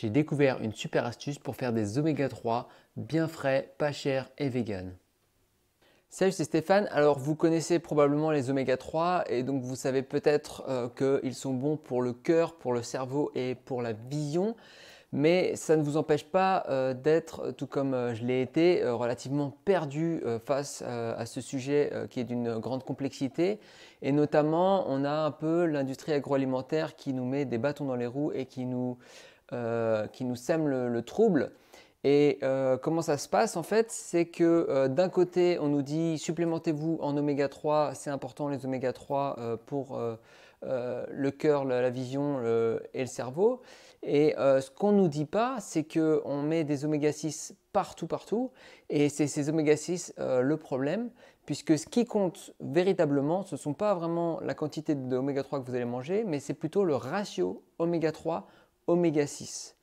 j'ai découvert une super astuce pour faire des oméga 3 bien frais, pas chers et vegan. Salut, c'est Stéphane. Alors, vous connaissez probablement les oméga 3 et donc vous savez peut-être qu'ils sont bons pour le cœur, pour le cerveau et pour la vision. Mais ça ne vous empêche pas d'être, tout comme je l'ai été, relativement perdu face à ce sujet qui est d'une grande complexité. Et notamment, on a un peu l'industrie agroalimentaire qui nous met des bâtons dans les roues et qui nous sème le trouble. Et comment ça se passe en fait? C'est que d'un côté, on nous dit supplémentez-vous en oméga 3, c'est important les oméga 3 pour le cœur, la vision et le cerveau. Et ce qu'on ne nous dit pas, c'est qu'on met des oméga 6 partout. Et c'est ces oméga 6 le problème, puisque ce qui compte véritablement, ce ne sont pas vraiment la quantité d'oméga 3 que vous allez manger, mais c'est plutôt le ratio oméga 3, oméga 6.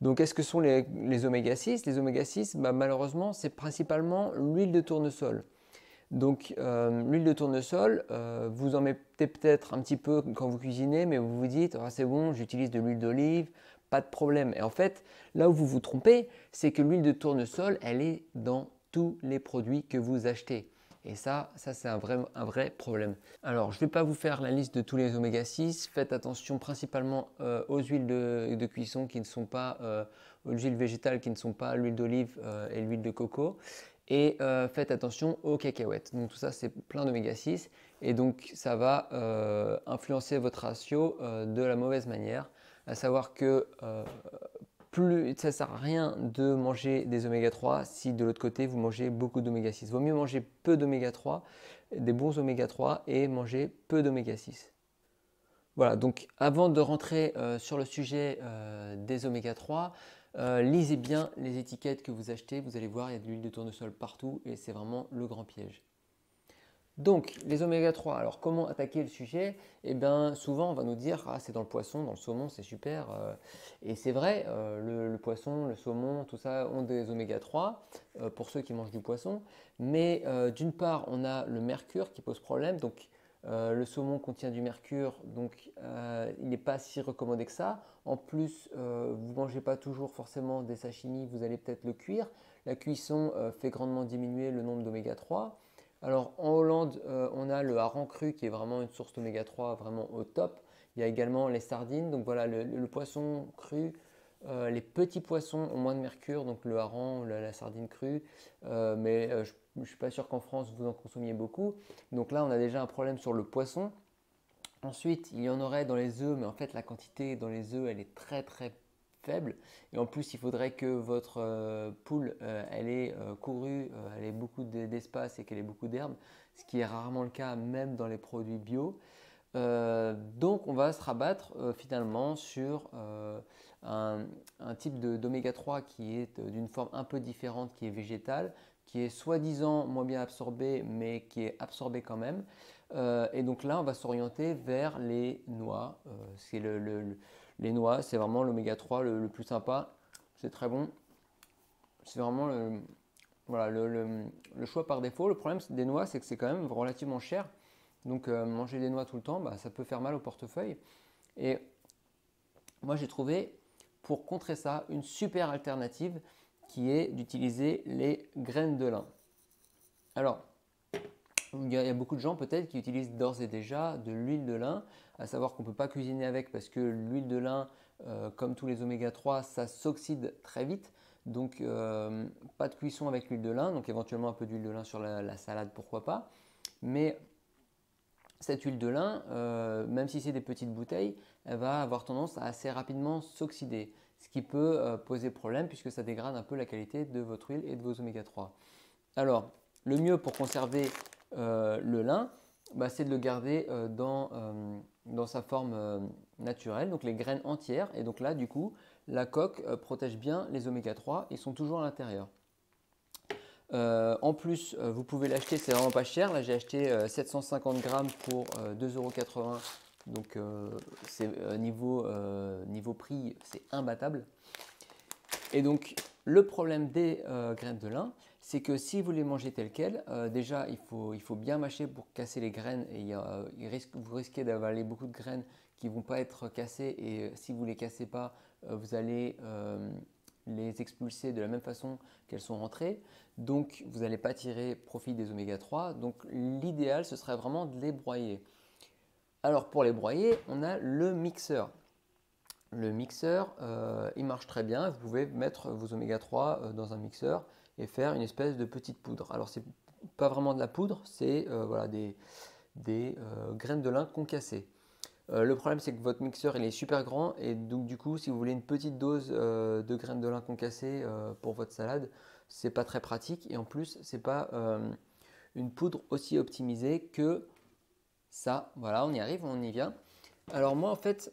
Donc, qu'est-ce que sont les oméga 6? Les oméga 6, malheureusement, c'est principalement l'huile de tournesol. Donc, l'huile de tournesol, vous en mettez peut-être un petit peu quand vous cuisinez, mais vous vous dites, ah, c'est bon, j'utilise de l'huile d'olive, pas de problème. Et en fait, là où vous vous trompez, c'est que l'huile de tournesol, elle est dans tous les produits que vous achetez. Et ça c'est un vrai problème. Alors, je ne vais pas vous faire la liste de tous les oméga 6. Faites attention principalement aux huiles de cuisson qui ne sont pas, aux huiles végétales qui ne sont pas l'huile d'olive et l'huile de coco. Et faites attention aux cacahuètes. Donc tout ça, c'est plein d'oméga 6. Et donc, ça va influencer votre ratio de la mauvaise manière. À savoir que ça ne sert à rien de manger des oméga 3 si de l'autre côté, vous mangez beaucoup d'oméga 6. Il vaut mieux manger peu d'oméga 3, des bons oméga 3 et manger peu d'oméga 6. Voilà, donc avant de rentrer sur le sujet des oméga 3, lisez bien les étiquettes que vous achetez. Vous allez voir, il y a de l'huile de tournesol partout et c'est vraiment le grand piège. Donc, les oméga 3, alors comment attaquer le sujet? Eh bien, souvent on va nous dire, ah, c'est dans le poisson, dans le saumon, c'est super. Et c'est vrai, le poisson, le saumon, tout ça ont des oméga 3 pour ceux qui mangent du poisson. Mais d'une part, on a le mercure qui pose problème. Donc, le saumon contient du mercure, donc il n'est pas si recommandé que ça. En plus, vous ne mangez pas toujours forcément des sashimi, vous allez peut-être le cuire. La cuisson fait grandement diminuer le nombre d'oméga 3. Alors en Hollande, on a le hareng cru qui est vraiment une source d'oméga 3 vraiment au top. Il y a également les sardines, donc voilà le poisson cru. Les petits poissons ont moins de mercure, donc le hareng, la sardine crue, mais je ne suis pas sûr qu'en France vous en consommiez beaucoup. Donc là, on a déjà un problème sur le poisson. Ensuite, il y en aurait dans les œufs, mais en fait, la quantité dans les œufs, elle est très faible. Et en plus, il faudrait que votre poule, elle ait couru, elle ait beaucoup d'espace et qu'elle ait beaucoup d'herbe, ce qui est rarement le cas même dans les produits bio. Donc, on va se rabattre finalement sur un type d'oméga 3 qui est d'une forme un peu différente, qui est végétale, qui est soi-disant moins bien absorbé, mais qui est absorbé quand même. Et donc là, on va s'orienter vers les noix. Les noix, c'est vraiment l'oméga 3 le plus sympa. C'est très bon. C'est vraiment voilà, le choix par défaut. Le problème des noix, c'est que c'est quand même relativement cher. Donc manger des noix tout le temps, ça peut faire mal au portefeuille. Et moi, j'ai trouvé, pour contrer ça, une super alternative qui est d'utiliser les graines de lin. Alors, il y a beaucoup de gens peut-être qui utilisent d'ores et déjà de l'huile de lin, à savoir qu'on ne peut pas cuisiner avec parce que l'huile de lin, comme tous les oméga 3, ça s'oxyde très vite. Donc pas de cuisson avec l'huile de lin, donc éventuellement un peu d'huile de lin sur la salade, pourquoi pas. Mais cette huile de lin, même si c'est des petites bouteilles, elle va avoir tendance à assez rapidement s'oxyder, ce qui peut poser problème puisque ça dégrade un peu la qualité de votre huile et de vos oméga 3. Alors, le mieux pour conserver le lin, c'est de le garder dans sa forme naturelle, donc les graines entières. Et donc là, du coup, la coque protège bien les oméga 3, ils sont toujours à l'intérieur. En plus, vous pouvez l'acheter, c'est vraiment pas cher. Là, j'ai acheté 750 grammes pour 2,80 €. Donc, niveau prix, c'est imbattable. Et donc, le problème des graines de lin, c'est que si vous les mangez telles quelles, déjà, il faut bien mâcher pour casser les graines. Et vous risquez d'avaler beaucoup de graines qui ne vont pas être cassées. Et si vous ne les cassez pas, vous allez les expulser de la même façon qu'elles sont rentrées. Donc, vous n'allez pas tirer profit des oméga 3. Donc, l'idéal, ce serait vraiment de les broyer. Alors, pour les broyer, on a le mixeur. Le mixeur, il marche très bien. Vous pouvez mettre vos oméga 3 dans un mixeur et faire une espèce de petite poudre. Alors, c'est pas vraiment de la poudre, c'est voilà, des graines de lin concassées. Le problème, c'est que votre mixeur il est super grand et donc du coup, si vous voulez une petite dose de graines de lin concassées pour votre salade, c'est pas très pratique et en plus, c'est pas une poudre aussi optimisée que ça. Voilà, on y arrive, on y vient. Alors moi, en fait,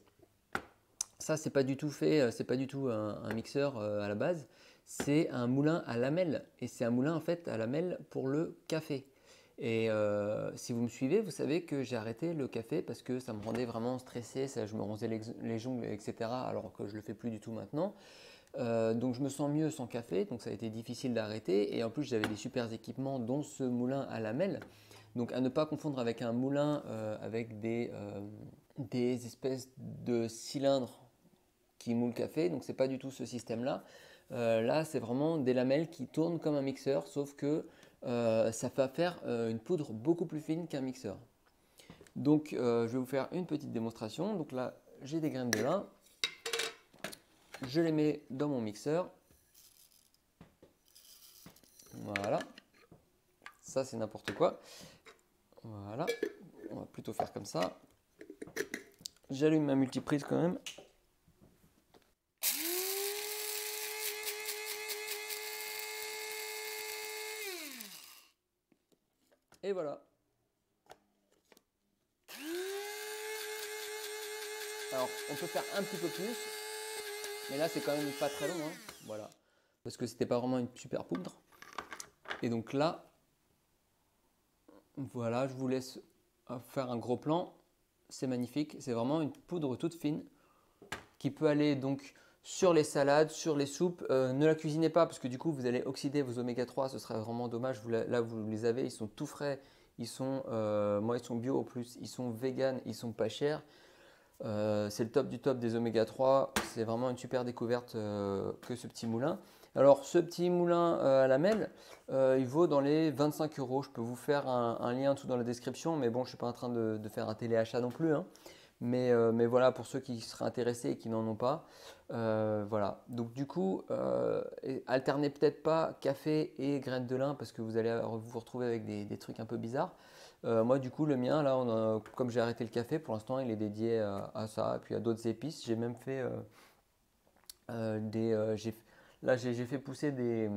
ça c'est pas du tout fait, c'est pas du tout un mixeur à la base. C'est un moulin à lamelles et c'est un moulin en fait à lamelles pour le café. Et si vous me suivez, vous savez que j'ai arrêté le café parce que ça me rendait vraiment stressé, ça, je me ronçais les ongles, etc. Alors que je le fais plus du tout maintenant. Donc je me sens mieux sans café, donc ça a été difficile d'arrêter. Et en plus j'avais des super équipements dont ce moulin à lamelles. Donc à ne pas confondre avec un moulin avec des espèces de cylindres qui moulent le café. Donc c'est pas du tout ce système-là. Là, c'est vraiment des lamelles qui tournent comme un mixeur, sauf que ça va faire une poudre beaucoup plus fine qu'un mixeur. Donc, je vais vous faire une petite démonstration. Donc là, j'ai des graines de lin. Je les mets dans mon mixeur. Voilà. Ça, c'est n'importe quoi. Voilà. On va plutôt faire comme ça. J'allume ma multiprise quand même. Et voilà. Alors, on peut faire un petit peu plus, mais là, c'est quand même pas très long, hein. Voilà. Parce que c'était pas vraiment une super poudre. Et donc là, voilà, je vous laisse faire un gros plan. C'est magnifique. C'est vraiment une poudre toute fine qui peut aller donc sur les salades, sur les soupes. Ne la cuisinez pas parce que du coup, vous allez oxyder vos oméga 3. Ce serait vraiment dommage. Là, vous les avez. Ils sont tout frais. Moi, ils sont bio en plus. Ils sont vegan. Ils sont pas chers. C'est le top du top des oméga 3. C'est vraiment une super découverte que ce petit moulin. Alors, ce petit moulin à lamelles, il vaut dans les 25 €. Je peux vous faire un lien tout dans la description, mais bon, je ne suis pas en train de faire un téléachat non plus, hein. Mais voilà, pour ceux qui seraient intéressés et qui n'en ont pas, voilà. Donc du coup, alternez peut-être pas café et graines de lin parce que vous allez vous retrouver avec des trucs un peu bizarres. Moi, du coup, le mien, là, comme j'ai arrêté le café, pour l'instant, il est dédié à ça, et puis à d'autres épices. J'ai même fait là, j'ai fait pousser des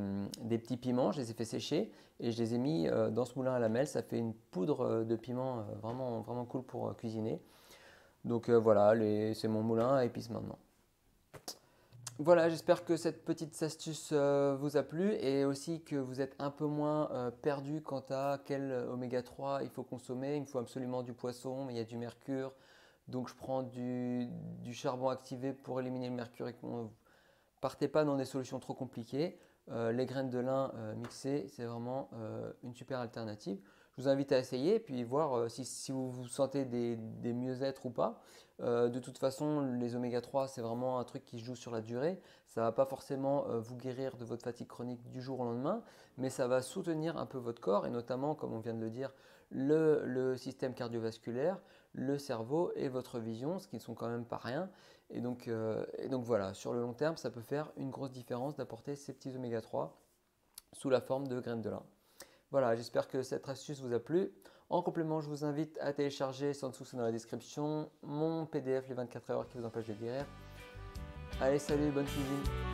petits piments, je les ai fait sécher et je les ai mis dans ce moulin à lamelles. Ça fait une poudre de piment vraiment, vraiment cool pour cuisiner. Donc voilà, c'est mon moulin à épices maintenant. Voilà, j'espère que cette petite astuce vous a plu et aussi que vous êtes un peu moins perdu quant à quel oméga 3 il faut consommer. Il me faut absolument du poisson, mais il y a du mercure. Donc je prends du charbon activé pour éliminer le mercure. Partez pas dans des solutions trop compliquées. Les graines de lin mixées, c'est vraiment une super alternative. Je vous invite à essayer et puis voir si vous vous sentez des mieux-être ou pas. De toute façon, les oméga 3, c'est vraiment un truc qui se joue sur la durée. Ça ne va pas forcément vous guérir de votre fatigue chronique du jour au lendemain, mais ça va soutenir un peu votre corps et notamment, comme on vient de le dire, le système cardiovasculaire, le cerveau et votre vision, ce qui ne sont quand même pas rien. Et donc voilà, sur le long terme, ça peut faire une grosse différence d'apporter ces petits oméga 3 sous la forme de graines de lin. Voilà, j'espère que cette astuce vous a plu. En complément, je vous invite à télécharger, sans dessous c'est dans la description, mon PDF les 24 heures qui vous empêchent de guérir. Allez, salut, bonne cuisine.